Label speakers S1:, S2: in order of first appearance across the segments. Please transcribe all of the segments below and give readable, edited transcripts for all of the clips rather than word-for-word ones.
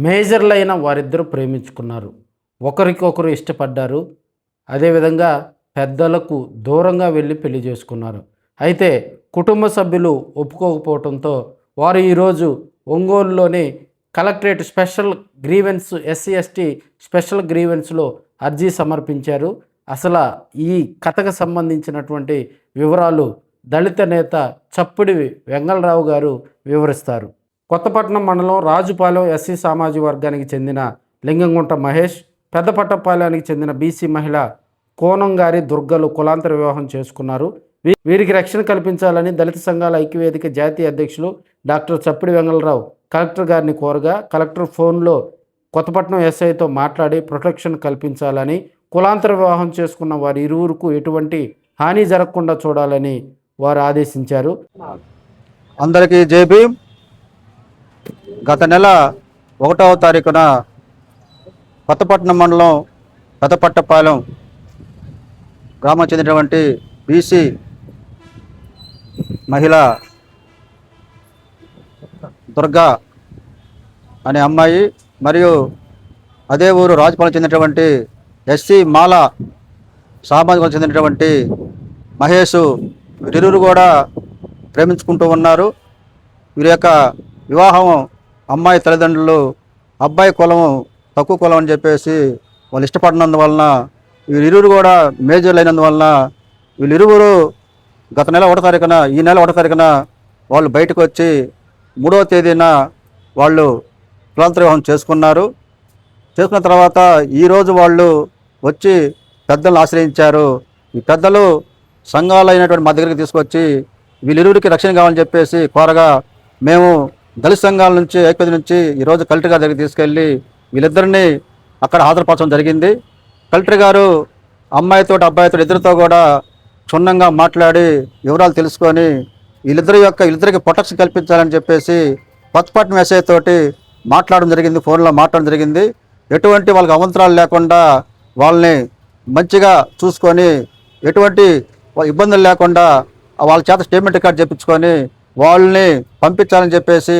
S1: మేజర్లైన వారిద్దరూ ప్రేమించుకున్నారు. ఒకరికొకరు ఇష్టపడ్డారు. అదేవిధంగా పెద్దలకు దూరంగా వెళ్ళి పెళ్లి చేసుకున్నారు. అయితే కుటుంబ సభ్యులు ఒప్పుకోకపోవడంతో వారు ఈరోజు ఒంగోలులోని collectorate special grievance SC ST special గ్రీవెన్స్లో అర్జీ సమర్పించారు. అసలు ఈ కథకు సంబంధించినటువంటి వివరాలు దళిత నేత చప్పుడి వెంగళరావు గారు వివరిస్తారు. కొత్తపట్నం మండలం రాజుపాలెం ఎస్సీ సామాజిక వర్గానికి చెందిన లింగంగుంట మహేష్, పెద్దపట్టపాలెనికి చెందిన బీసీ మహిళ కోనంగారి దుర్గలు కులాంతర వివాహం చేసుకున్నారు. వీరికి రక్షణ కల్పించాలని దళిత సంఘాల ఐక్యవేదిక జాతీయ అధ్యక్షులు డాక్టర్ చప్పిడి వెంగళరావు కలెక్టర్ గారిని కోరగా కలెక్టర్ ఫోన్లో కొత్తపట్నం ఎస్ఐతో మాట్లాడి ప్రొటెక్షన్ కల్పించాలని, కులాంతర వివాహం చేసుకున్న వారి ఇరువురికి ఎటువంటి హాని జరగకుండా చూడాలని వారు ఆదేశించారు.
S2: అందరికీ జై భీమ్. గత నెల 1వ తారీఖున కొత్తపట్నం మండలం పెద్దపట్టపాలెం గ్రామం చెందినటువంటి బీసీ మహిళ దుర్గా అనే అమ్మాయి మరియు అదే ఊరు రాజుపాలెం చెందినటువంటి ఎస్సీ మాల సామాజిక చెందినటువంటి మహేష్ వీరిరువురు కూడా ప్రేమించుకుంటూ ఉన్నారు. వీరి యొక్క వివాహం అమ్మాయి తల్లిదండ్రులు అబ్బాయి కులం తక్కువ కులం అని చెప్పేసి వాళ్ళు ఇష్టపడినందువలన వీరిరువురు కూడా మేజర్లు అయినందువలన వీళ్ళిరువురు గత నెల 1వ తారీఖున ఈ నెల 1వ తారీఖున వాళ్ళు బయటకు వచ్చి 3వ తేదీన వాళ్ళు కులాంతర వివాహం చేసుకున్నారు. చేసుకున్న తర్వాత ఈరోజు వాళ్ళు వచ్చి పెద్దలను ఆశ్రయించారు. ఈ పెద్దలు సంఘాలైనటువంటి మా దగ్గరికి తీసుకొచ్చి వీళ్ళిరువురికి రక్షణ కావాలని చెప్పేసి కోరగా మేము దళిత సంఘాల నుంచి ఐక్యత నుంచి ఈరోజు కలెక్టర్ గారి దగ్గరికి తీసుకెళ్ళి వీళ్ళిద్దరిని అక్కడ హాజరుపరచడం జరిగింది. కలెక్టర్ గారు అమ్మాయితో అబ్బాయితో ఇద్దరితో కూడా క్షుణ్ణంగా మాట్లాడి వివరాలు తెలుసుకొని వీళ్ళిద్దరికి ప్రొటెక్షన్ కల్పించాలని చెప్పేసి కొత్తపట్నం ఎస్ఐ తోటి మాట్లాడడం జరిగింది. ఫోన్లో మాట్లాడడం జరిగింది. ఎటువంటి వాళ్ళకి అవంతరాలు లేకుండా వాళ్ళని మంచిగా చూసుకొని ఎటువంటి ఇబ్బందులు లేకుండా వాళ్ళ చేత స్టేట్మెంట్ రికార్డ్ చెప్పించుకొని వాళ్ళని పంపించాలని చెప్పేసి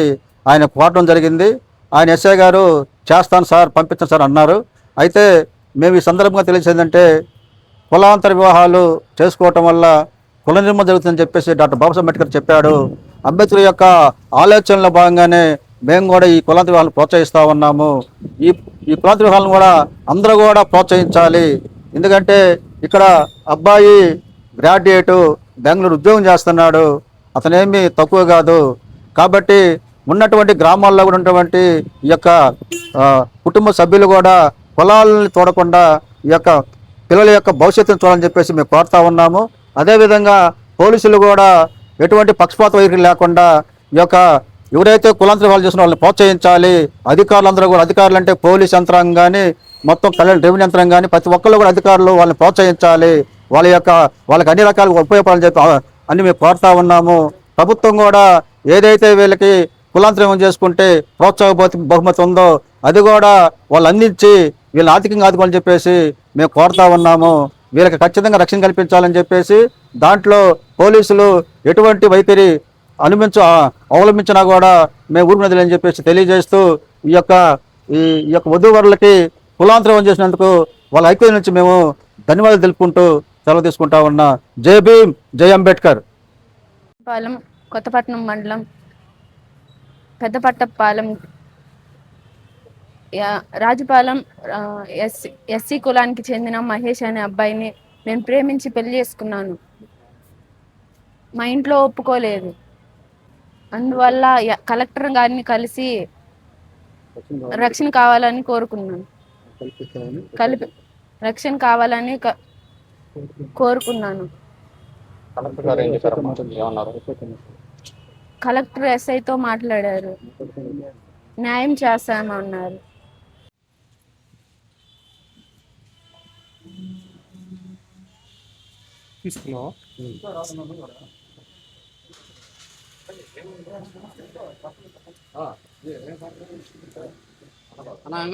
S2: ఆయన కోరడం జరిగింది. ఆయన ఎస్ఐ గారు చేస్తాను సార్, పంపించాను సార్ అన్నారు. అయితే మేము ఈ సందర్భంగా తెలిసేందంటే కులాంతర వివాహాలు చేసుకోవటం వల్ల కుల నిర్మూలన జరుగుతుందని చెప్పేసి డాక్టర్ బాబాసాహెబ్ అంబేద్కర్ చెప్పాడు. అంబేద్కర్ యొక్క ఆలోచనలో భాగంగానే మేము కూడా ఈ కులాంతర వివాహాలను ప్రోత్సహిస్తూ ఉన్నాము. ఈ కులాంతర వివాహాలను కూడా అందరూ కూడా ప్రోత్సహించాలి. ఎందుకంటే ఇక్కడ అబ్బాయి గ్రాడ్యుయేటు బెంగళూరు ఉద్యోగం చేస్తున్నాడు, అతనేమి తక్కువ కాదు. కాబట్టి ఉన్నటువంటి గ్రామాల్లో కూడా ఉన్నటువంటి ఈ యొక్క కుటుంబ సభ్యులు కూడా కులాలని చూడకుండా ఈ యొక్క పిల్లల యొక్క భవిష్యత్తును చూడాలని చెప్పేసి మేము కోరుతా ఉన్నాము. అదేవిధంగా పోలీసులు కూడా ఎటువంటి పక్షపాత వైఖరి లేకుండా ఈ యొక్క ఎవరైతే కులాంతర వివాహాలు చేసిన వాళ్ళని ప్రోత్సహించాలి. అధికారులందరూ కూడా, అధికారులు అంటే పోలీస్ యంత్రాంగం కానీ మొత్తం కళ్యాణ రెవెన్యూ యంత్రం కానీ ప్రతి ఒక్కళ్ళు కూడా అధికారులు వాళ్ళని ప్రోత్సహించాలి. వాళ్ళకి అన్ని రకాలుగా ఉపయోగపడాలని చెప్పి అన్ని మేము కోరుతా ఉన్నాము. ప్రభుత్వం కూడా ఏదైతే వీళ్ళకి కులాంతరం చేసుకుంటే ప్రోత్సాహ బహుమతి ఉందో అది కూడా వాళ్ళు అందించి వీళ్ళని ఆర్థికంగా ఆదుకోవాలని చెప్పేసి మేము కోరుతా ఉన్నాము. వీళ్ళకి ఖచ్చితంగా రక్షణ కల్పించాలని చెప్పేసి దాంట్లో పోలీసులు ఎటువంటి వైఖరి అవలంబించినా కూడా మేము ఊరుకునేది అని చెప్పేసి తెలియజేస్తూ ఈ యొక్క వధూవరులకి కులాంతరం చేసినందుకు వాళ్ళ ఐక్యత నుంచి మేము ధన్యవాదాలు తెలుపుకుంటూ సెలవు తీసుకుంటా ఉన్నా. జై భీమ్, జై అంబేద్కర్.
S3: కొత్తపట్నం మండలం పెద్దపట్టపాలెం రాజుపాలెం ఎస్సీ కులానికి చెందిన మహేష్ అనే అబ్బాయిని నేను ప్రేమించి పెళ్లి చేసుకున్నాను. మా ఇంట్లో ఒప్పుకోలేదు. అందువల్ల కలెక్టర్ గారిని కలిసి రక్షణ కావాలని కోరుకున్నాను. రక్షణ కావాలని కోరుకున్నాను. కలెక్టర్ ఎస్ఐతో మాట్లాడారు, న్యాయం చేస్తామన్నారు.
S4: అన్న